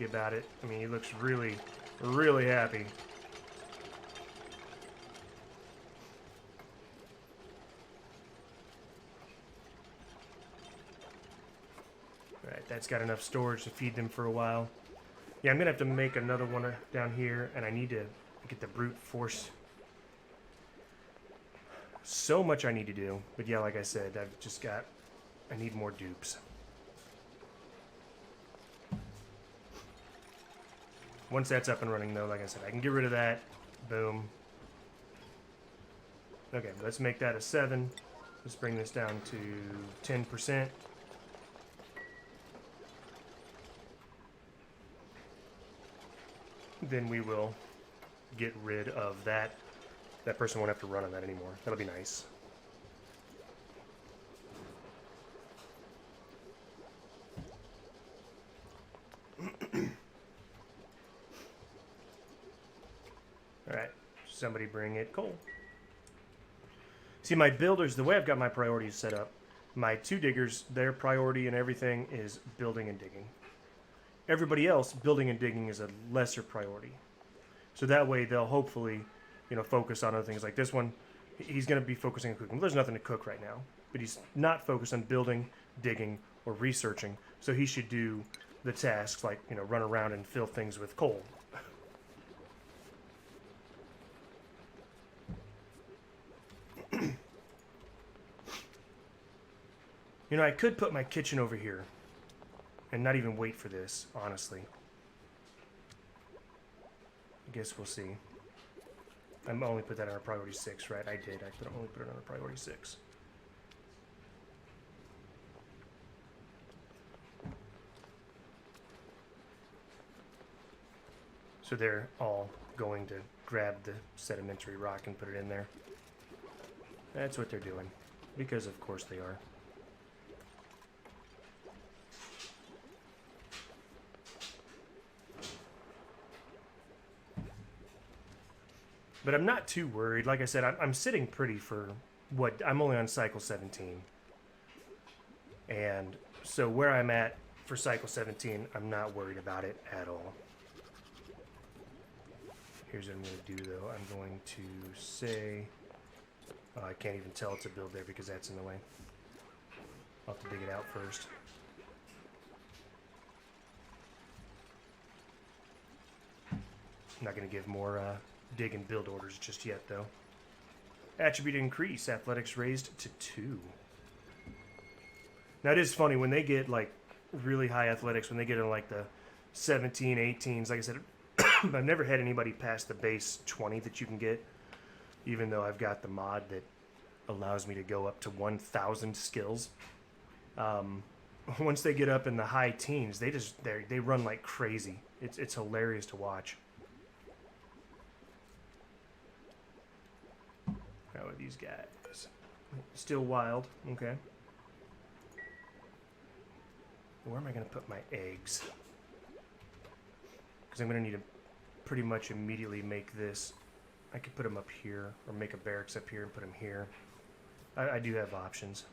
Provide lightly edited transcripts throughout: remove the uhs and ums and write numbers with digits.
happy about it. I mean, he looks really, really happy. Alright, that's got enough storage to feed them for a while. Yeah, I'm going to have to make another one down here, and I need to get the brute force. So much I need to do. But yeah, like I said, I need more dupes. Once that's up and running, though, like I said, I can get rid of that. Boom. Okay, let's make that a 7. Let's bring this down to 10%. Then we will get rid of that. That person won't have to run on that anymore. That'll be nice. Alright, somebody bring it coal. See, my builders, the way I've got my priorities set up, my 2 diggers, their priority and everything is building and digging. Everybody else, building and digging is a lesser priority. So that way they'll hopefully, focus on other things like this one. He's going to be focusing on cooking. Well, there's nothing to cook right now, but he's not focused on building, digging, or researching. So he should do the tasks like, run around and fill things with coal. I could put my kitchen over here and not even wait for this, honestly. I guess we'll see. I'm only put that on a priority 6, right? I did. I only put it on a priority 6. So they're all going to grab the sedimentary rock and put it in there. That's what they're doing. Because of course they are. But I'm not too worried. Like I said, I'm sitting pretty for what... I'm only on cycle 17. And so where I'm at for cycle 17, I'm not worried about it at all. Here's what I'm going to do, though. I'm going to say... I can't even tell it's a build there because that's in the way. I'll have to dig it out first. I'm not going to give more... dig and build orders just yet, though. Attribute increase. Athletics raised to 2. Now, it is funny when they get, like, really high athletics, when they get in, like, the 17, 18s. Like I said, I've never had anybody pass the base 20 that you can get, even though I've got the mod that allows me to go up to 1,000 skills. Once they get up in the high teens, they run like crazy. It's hilarious to watch. How are these guys? Still wild. Okay. Where am I going to put my eggs? Because I'm going to need to pretty much immediately make this. I could put them up here, or make a barracks up here and put them here. I do have options.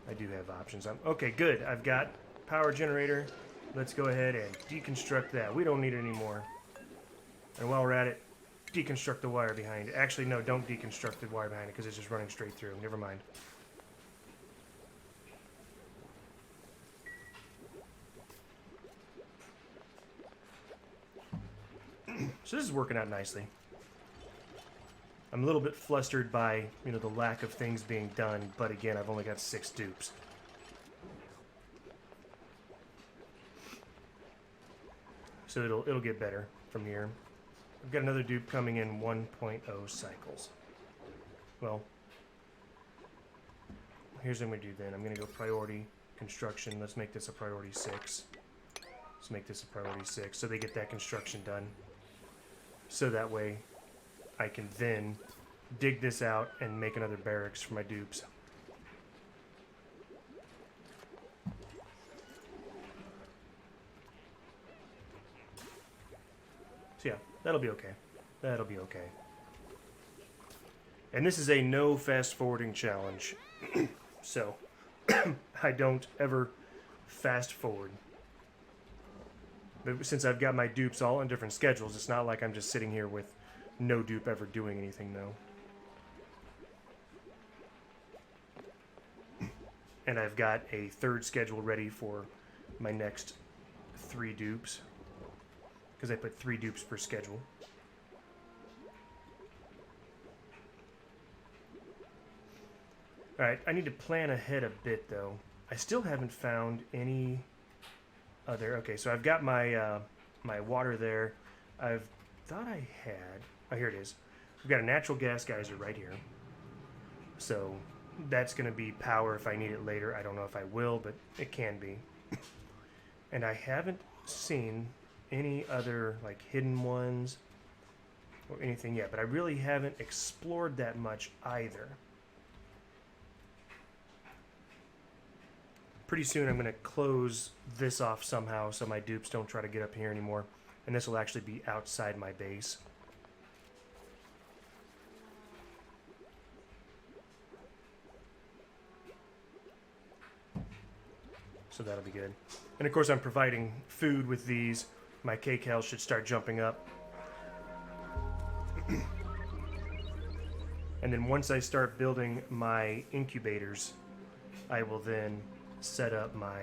I do have options. Okay, good. I've got power generator. Let's go ahead and deconstruct that. We don't need it anymore. And while we're at it, deconstruct the wire behind it. Actually, no, don't deconstruct the wire behind it because it's just running straight through. Never mind. So this is working out nicely. I'm a little bit flustered by, the lack of things being done, but again, I've only got 6 dupes. So it'll get better from here. I've got another dupe coming in 1.0 cycles. Well, here's what I'm going to do then. I'm going to go priority construction. Let's make this a priority 6. Let's make this a priority 6 so they get that construction done. So that way I can then dig this out and make another barracks for my dupes. So yeah, that'll be okay. That'll be okay. And this is a no fast forwarding challenge. so I don't ever fast forward. But since I've got my dupes all on different schedules, it's not like I'm just sitting here with no dupe ever doing anything, though. And I've got a third schedule ready for my next 3 dupes, because I put 3 dupes per schedule. Alright, I need to plan ahead a bit, though. I still haven't found any other... Okay, so I've got my my water there. I've thought I had... Oh, here it is. We've got a natural gas geyser right here. So that's going to be power if I need it later. I don't know if I will, but it can be. And I haven't seen any other like hidden ones or anything yet, but I really haven't explored that much either. Pretty soon I'm going to close this off somehow so my dupes don't try to get up here anymore, and this will actually be outside my base. So that'll be good. And of course I'm providing food with these. My kcals should start jumping up. And then once I start building my incubators, I will then set up my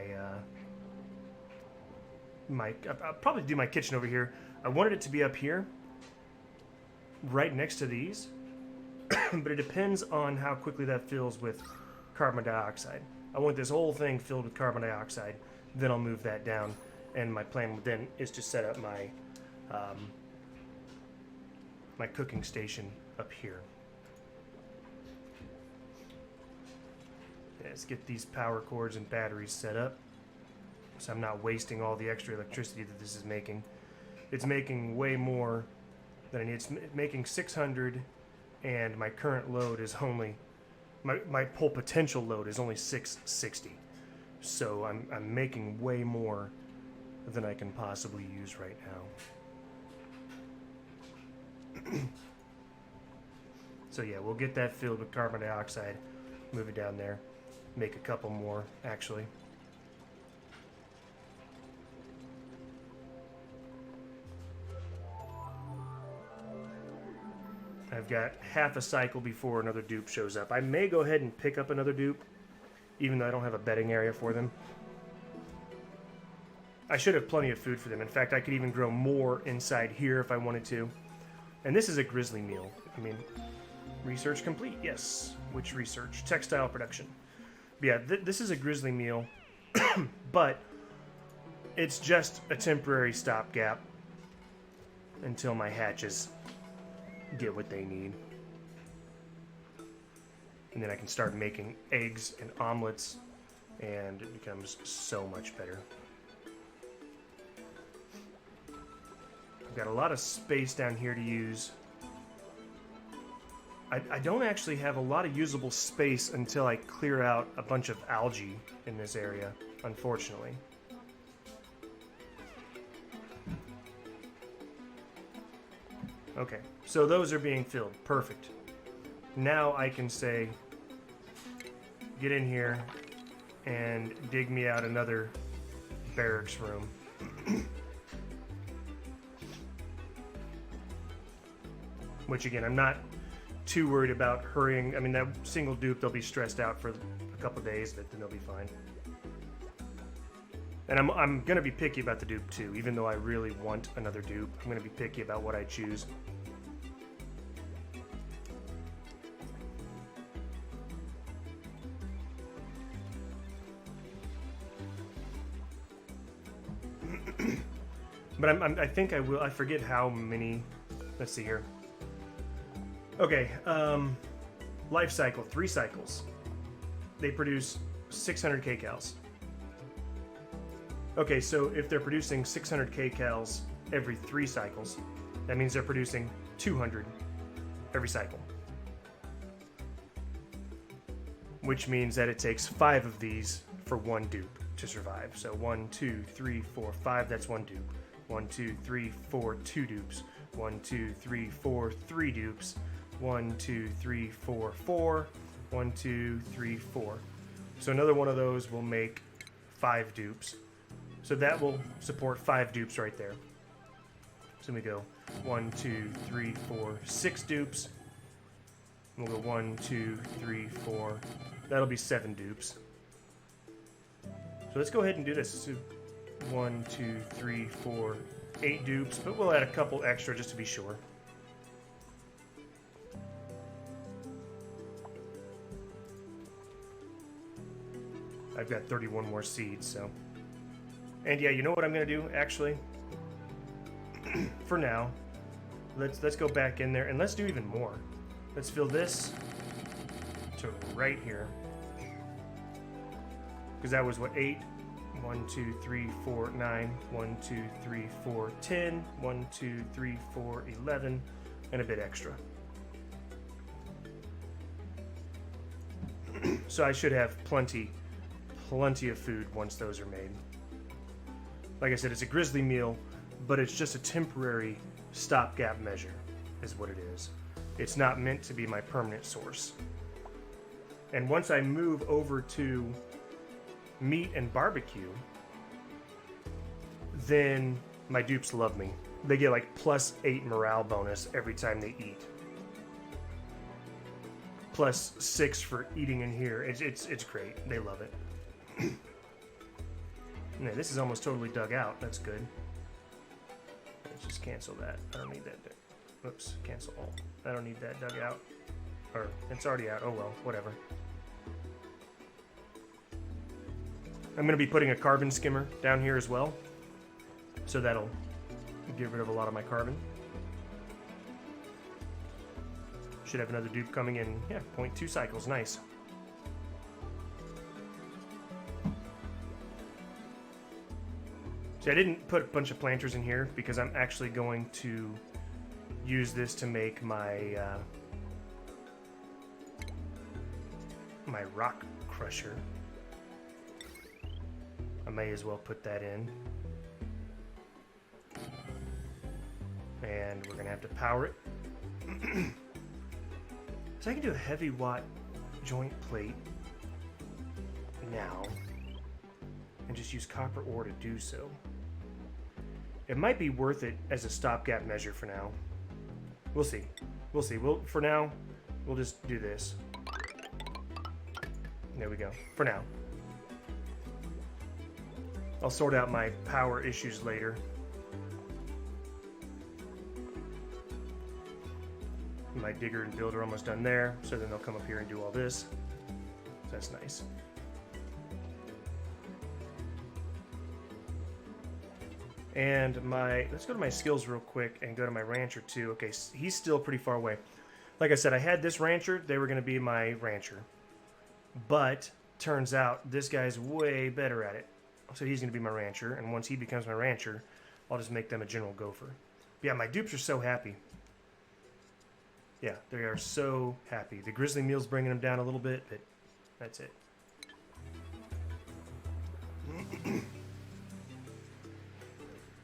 I'll probably do my kitchen over here. I wanted it to be up here, right next to these, but it depends on how quickly that fills with carbon dioxide. I want this whole thing filled with carbon dioxide, then I'll move that down, and my plan then is to set up my my cooking station up here. Let's get these power cords and batteries set up so I'm not wasting all the extra electricity that this is making. It's making way more than I need. It's making 600, and my current load is only, my whole potential load is only 660. So I'm making way more than I can possibly use right now. So yeah, we'll get that filled with carbon dioxide, move it down there. Make a couple more, actually. I've got half a cycle before another dupe shows up. I may go ahead and pick up another dupe, even though I don't have a bedding area for them. I should have plenty of food for them. In fact, I could even grow more inside here if I wanted to. And this is a grizzly meal. I mean, research complete, yes. Which research? Textile production. Yeah, this is a grizzly meal, but it's just a temporary stopgap until my hatches get what they need. And then I can start making eggs and omelets, and it becomes so much better. I've got a lot of space down here to use. I don't actually have a lot of usable space until I clear out a bunch of algae in this area, unfortunately. Okay, so those are being filled. Perfect. Now I can say, get in here and dig me out another barracks room. Which again, I'm not too worried about hurrying. I mean, that single dupe, they'll be stressed out for a couple days, but then they'll be fine. And I'm going to be picky about the dupe too, even though I really want another dupe. I'm going to be picky about what I choose. But I think I will. I forget how many. Let's see here. Okay, life cycle, 3 cycles. They produce 600 kcals. Okay, so if they're producing 600 kcals every 3 cycles, that means they're producing 200 every cycle. Which means that it takes 5 of these for 1 dupe to survive. So 1, 2, 3, 4, 5, that's 1 dupe. 1, 2, 3, 4, 2 dupes. 1, 2, 3, 4, 3 dupes. 1, 2, 3, 4, 4. 1, 2, 3, 4. So another one of those will make 5 dupes. So that will support 5 dupes right there. So we go 1, 2, 3, 4, 6 dupes. We'll go 1, 2, 3, 4. That'll be 7 dupes. So let's go ahead and do this. Let's do 1, 2, 3, 4, 8 dupes, but we'll add a couple extra just to be sure. I've got 31 more seeds, so. And yeah, you know what I'm gonna do, actually? For now, let's go back in there and let's do even more. Let's fill this to right here. Because that was what, 8? 1, 2, 3, 4, 9. 1, 2, 3, 4, 10. 1, 2, 3, 4, 11. And a bit extra. So I should have plenty of food once those are made. Like I said, it's a grizzly meal, but it's just a temporary stopgap measure, is what it is. It's not meant to be my permanent source. And once I move over to meat and barbecue, then my dupes love me. They get like +8 morale bonus every time they eat. +6 for eating in here. It's great. They love it. Yeah, this is almost totally dug out. That's good. Let's just cancel that. I don't need that. Oops, cancel all. I don't need that dug out. Or, it's already out. Oh well, whatever. I'm going to be putting a carbon skimmer down here as well. So that'll get rid of a lot of my carbon. Should have another dupe coming in, yeah, 0.2 cycles. Nice. See, I didn't put a bunch of planters in here because I'm actually going to use this to make my my rock crusher. I may as well put that in. And we're gonna have to power it. So I can do a heavy watt joint plate now and just use copper ore to do so. It might be worth it as a stopgap measure for now. We'll see. We'll see. For now, we'll just do this. There we go. For now. I'll sort out my power issues later. My digger and builder are almost done there, so then they'll come up here and do all this. So that's nice. And let's go to my skills real quick and go to my rancher too. Okay, he's still pretty far away. Like I said, I had this rancher. They were going to be my rancher. But turns out this guy's way better at it. So he's going to be my rancher. And once he becomes my rancher, I'll just make them a general gopher. But yeah, my dupes are so happy. Yeah, they are so happy. The grizzly meal's bringing them down a little bit, but that's it.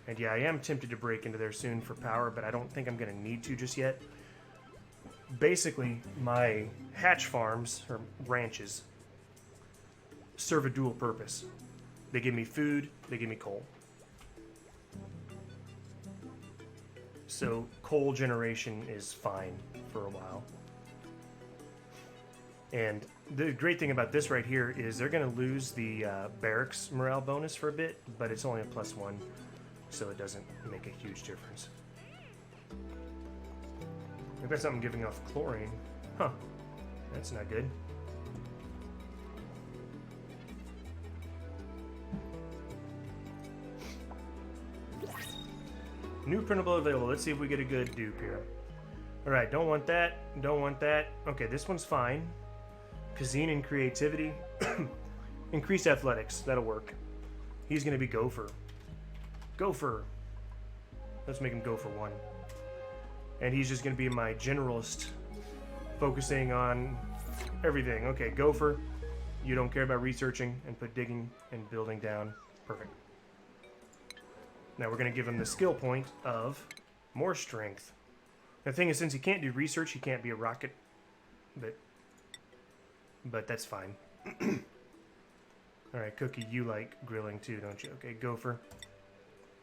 And yeah, I am tempted to break into there soon for power, but I don't think I'm going to need to just yet. Basically, my hatch farms, or ranches, serve a dual purpose. They give me food, they give me coal. So coal generation is fine for a while. And the great thing about this right here is they're going to lose the barracks morale bonus for a bit, but it's only a +1. So it doesn't make a huge difference. I've got something giving off chlorine. Huh. That's not good. New printable available. Let's see if we get a good dupe here. Alright, don't want that. Don't want that. Okay, this one's fine. Cuisine and creativity. Increased athletics. That'll work. He's going to be gopher. Gopher. Let's make him go for 1. And he's just going to be my generalist, focusing on everything. Okay, gopher. You don't care about researching and put digging and building down. Perfect. Now we're going to give him the skill point of more strength. The thing is, since he can't do research, he can't be a rocket. But that's fine. All right, Cookie, you like grilling too, don't you? Okay, Gopher,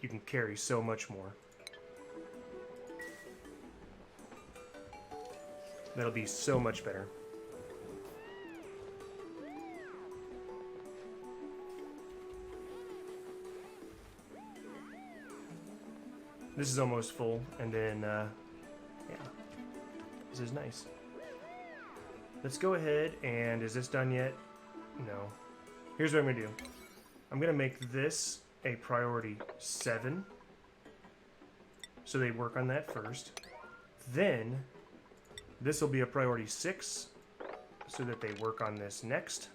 you can carry so much more. That'll be so much better. This is almost full, and then, yeah, this is nice. Let's go ahead, and is this done yet? No. Here's what I'm gonna do. I'm gonna make this a priority 7, so they work on that first. Then, this will be a priority 6, so that they work on this next.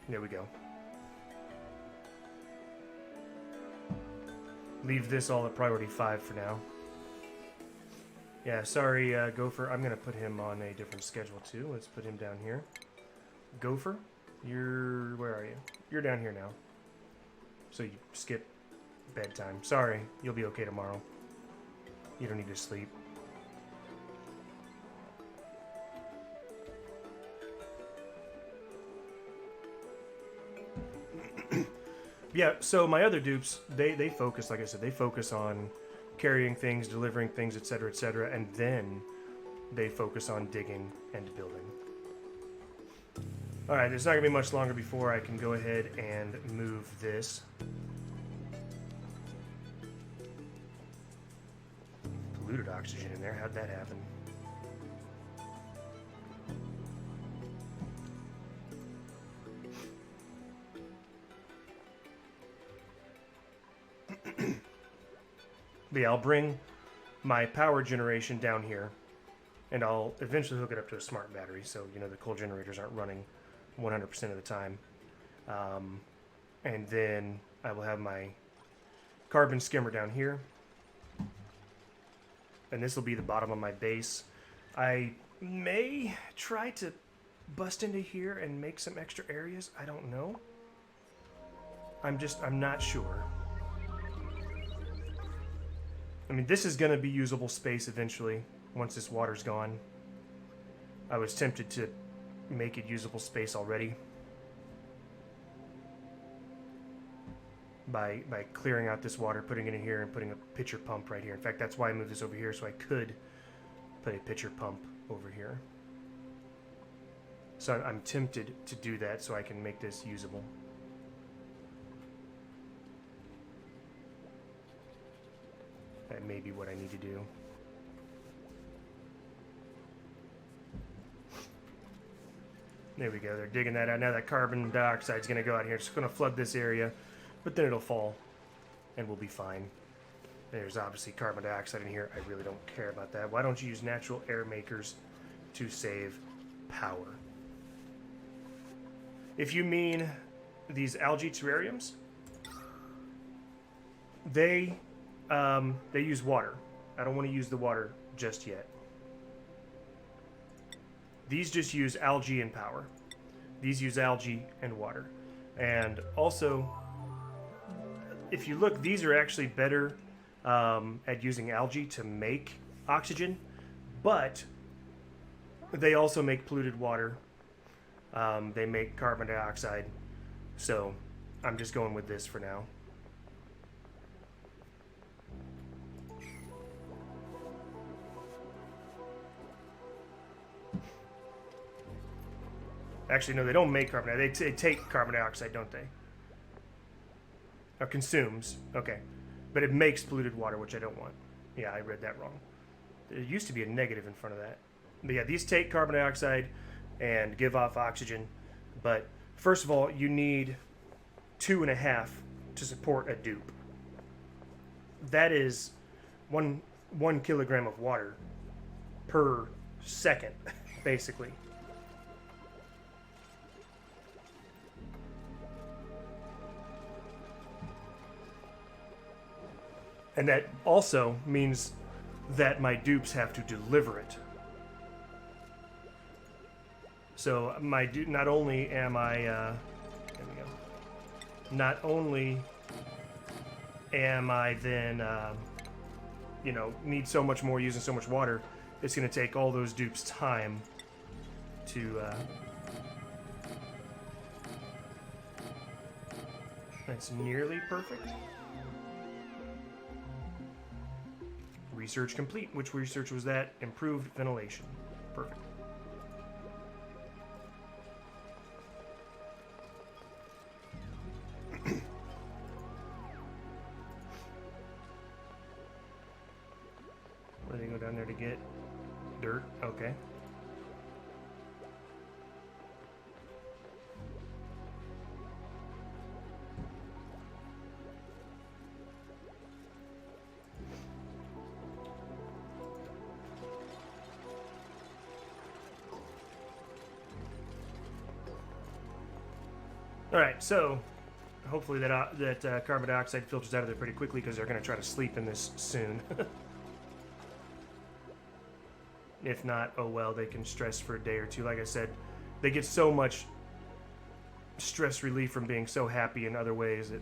There we go. Leave this all at priority 5 for now. Yeah, sorry, Gopher. I'm going to put him on a different schedule, too. Let's put him down here. Gopher, you're... Where are you? You're down here now. So you skip bedtime. Sorry, you'll be okay tomorrow. You don't need to sleep. Yeah, so my other dupes, they focus, like I said, they focus on carrying things, delivering things, etc., and then they focus on digging and building. Alright, there's not going to be much longer before I can go ahead and move this. Polluted oxygen in there, how'd that happen? But yeah, I'll bring my power generation down here, and I'll eventually hook it up to a smart battery, so you know the coal generators aren't running 100% of the time. And then I will have my carbon skimmer down here, and this will be the bottom of my base. I may try to bust into here and make some extra areas. I don't know. I'm not sure. I mean, this is going to be usable space eventually, once this water's gone. I was tempted to make it usable space already by clearing out this water, putting it in here, and putting a pitcher pump right here. In fact, that's why I moved this over here, so I could put a pitcher pump over here. So I'm tempted to do that so I can make this usable. That may be what I need to do. There we go. They're digging that out. Now that carbon dioxide is going to go out here. It's going to flood this area, but then it'll fall, and we'll be fine. There's obviously carbon dioxide in here. I really don't care about that. Why don't you use natural air makers to save power? If you mean these algae terrariums, they use water. I don't want to use the water just yet. These just use algae and power. These use algae and water. And also, if you look, these are actually better at using algae to make oxygen, but they also make polluted water. They make carbon dioxide. So I'm just going with this for now. Actually, no, they don't make carbon dioxide. They take carbon dioxide, don't they? Or consumes. Okay. But it makes polluted water, which I don't want. Yeah, I read that wrong. There used to be a negative in front of that. But yeah, these take carbon dioxide and give off oxygen. But first of all, you need 2.5 to support a dupe. That is one kilogram of water per second, basically. And that also means that my dupes have to deliver it. So not only am I, there we go. Not only am I then, need so much more using so much water, it's going to take all those dupes time to That's nearly perfect. Research complete. Which research was that? Improved ventilation. Perfect. Where do they go down there to get dirt? Okay. All right, so hopefully that carbon dioxide filters out of there pretty quickly because they're going to try to sleep in this soon. If not, oh well, they can stress for a day or two. Like I said, they get so much stress relief from being so happy in other ways that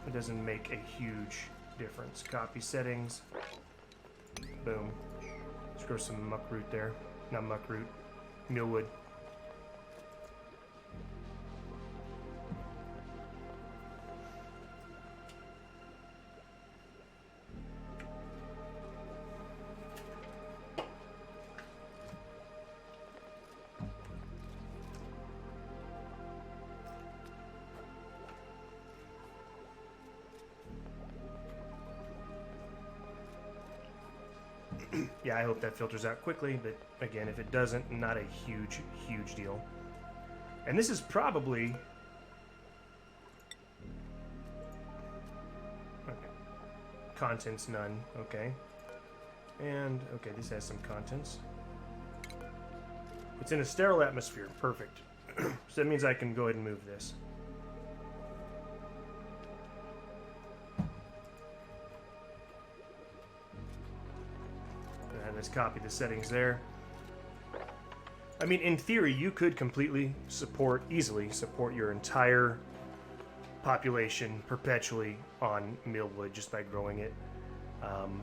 it doesn't make a huge difference. Copy settings. Boom. Let's grow some muckroot there. Not muckroot. Mealwood. Yeah, I hope that filters out quickly, but again, if it doesn't, not a huge, huge deal. And this is probably... Okay. Contents, none. Okay. And, okay, this has some contents. It's in a sterile atmosphere. Perfect. So that means I can go ahead and move this. Let's copy the settings there. I mean, in theory, you could completely easily support your entire population perpetually on mealwood just by growing it.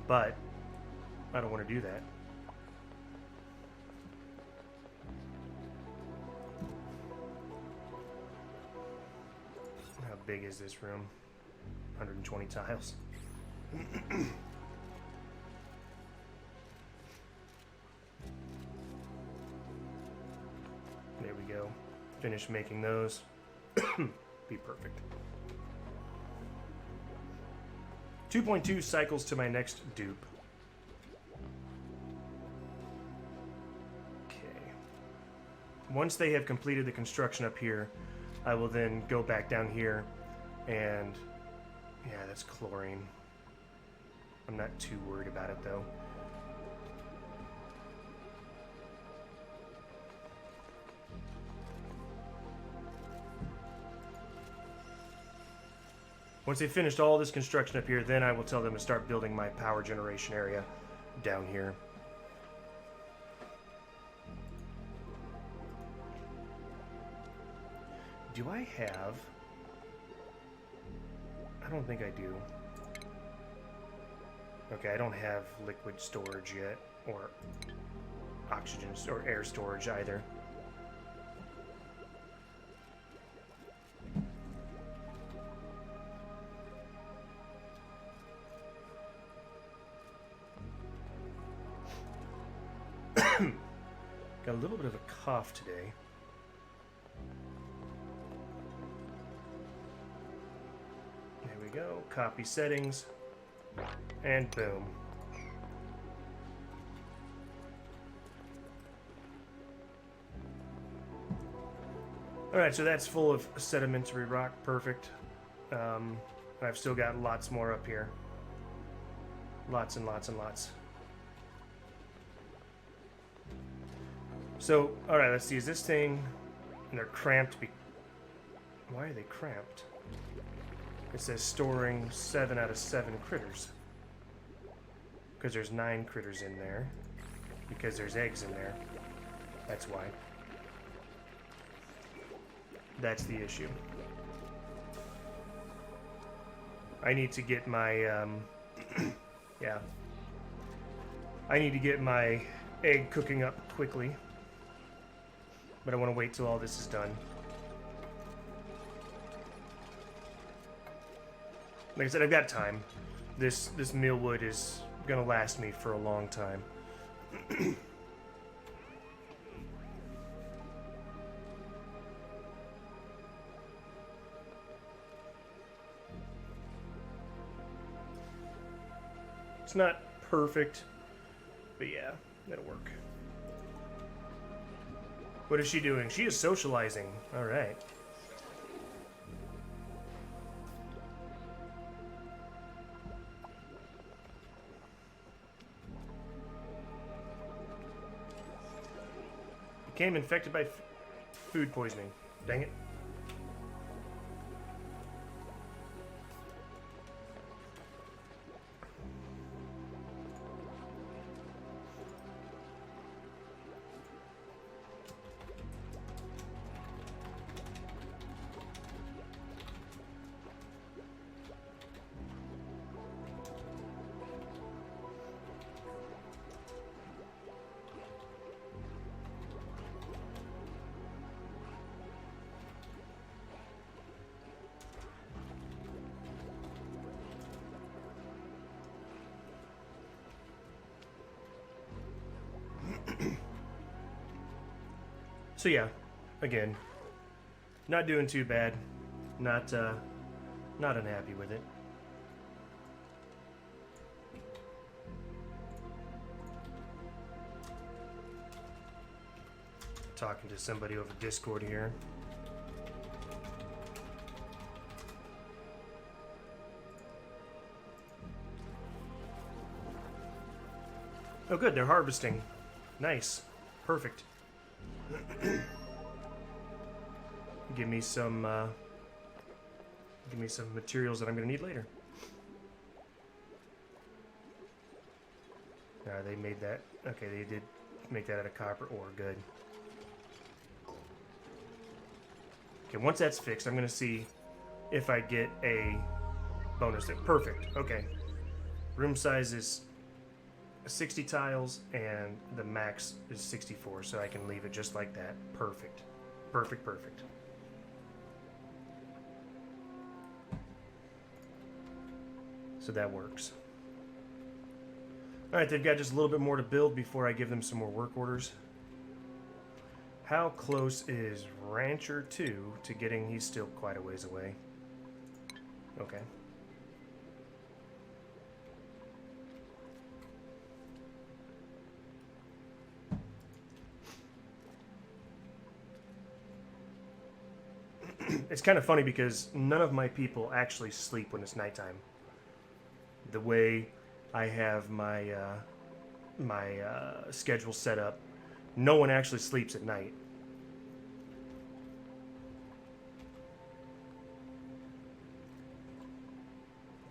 But I don't want to do that. How big is this room? 120 tiles. There we go. Finish making those. Be perfect. 2.2 cycles to my next dupe. Okay. Once they have completed the construction up here, I will then go back down here and... Yeah, that's chlorine. I'm not too worried about it, though. Once they've finished all this construction up here, then I will tell them to start building my power generation area down here. Do I have... I don't think I do. Okay, I don't have liquid storage yet, or oxygen or air storage either. Got a little bit of a cough today. There we go. Copy settings. And boom. Alright, so that's full of sedimentary rock. Perfect. I've still got lots more up here. Lots and lots and lots. So, alright, let's see. Is this thing... And they're cramped. Why are they cramped? It says storing 7 out of 7 critters. Because there's 9 critters in there. Because there's eggs in there. That's why. That's the issue. I need to get my... yeah. I need to get my egg cooking up quickly. But I want to wait till all this is done. Like I said, I've got time. This mealwood is gonna last me for a long time. It's not perfect, but yeah, that'll work. What is she doing? She is socializing. All right. Became infected by food poisoning. Dang it. So yeah, again, not doing too bad. Not unhappy with it. Talking to somebody over Discord here. Oh good, they're harvesting. Nice. Perfect. Give me some materials that I'm gonna need later. They made that. Okay, they did make that out of copper ore. Good. Okay, once that's fixed, I'm gonna see if I get a bonus there. Perfect. Okay. Room size is 60 tiles and the max is 64, so I can leave it just like that. Perfect. Perfect, perfect. So that works. Alright, they've got just a little bit more to build before I give them some more work orders. How close is Rancher 2 to getting... He's still quite a ways away. Okay. It's kind of funny because none of my people actually sleep when it's nighttime. The way I have my schedule set up, no one actually sleeps at night.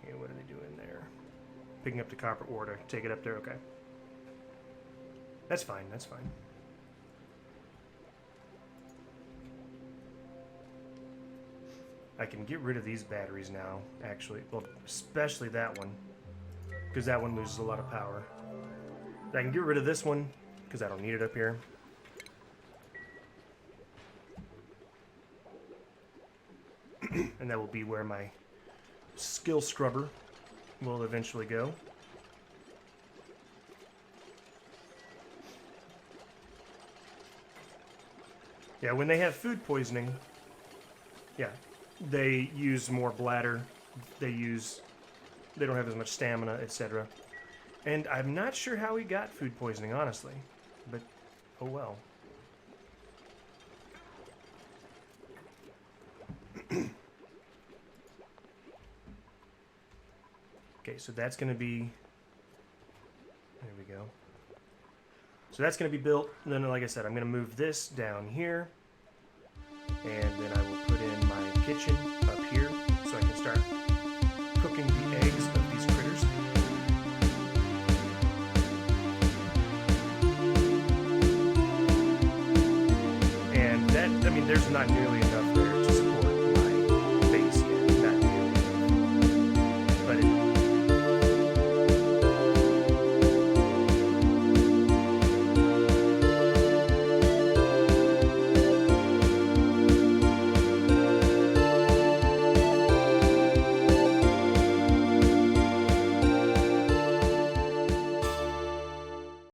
Okay, what are they doing there? Picking up the copper ore to take it up there. Okay, that's fine. That's fine. I can get rid of these batteries now, actually. Well, especially that one, because that one loses a lot of power. I can get rid of this one, because I don't need it up here. And that will be where my skill scrubber will eventually go. Yeah, when they have food poisoning, yeah, they use more bladder, they don't have as much stamina, etc. And I'm not sure how he got food poisoning, honestly, but oh well. Okay, so that's going to be, there we go. So that's going to be built, and then like I said, I'm going to move this down here, and then I will put in my kitchen up here so I can start cooking the eggs of these critters. And that, I mean, there's not nearly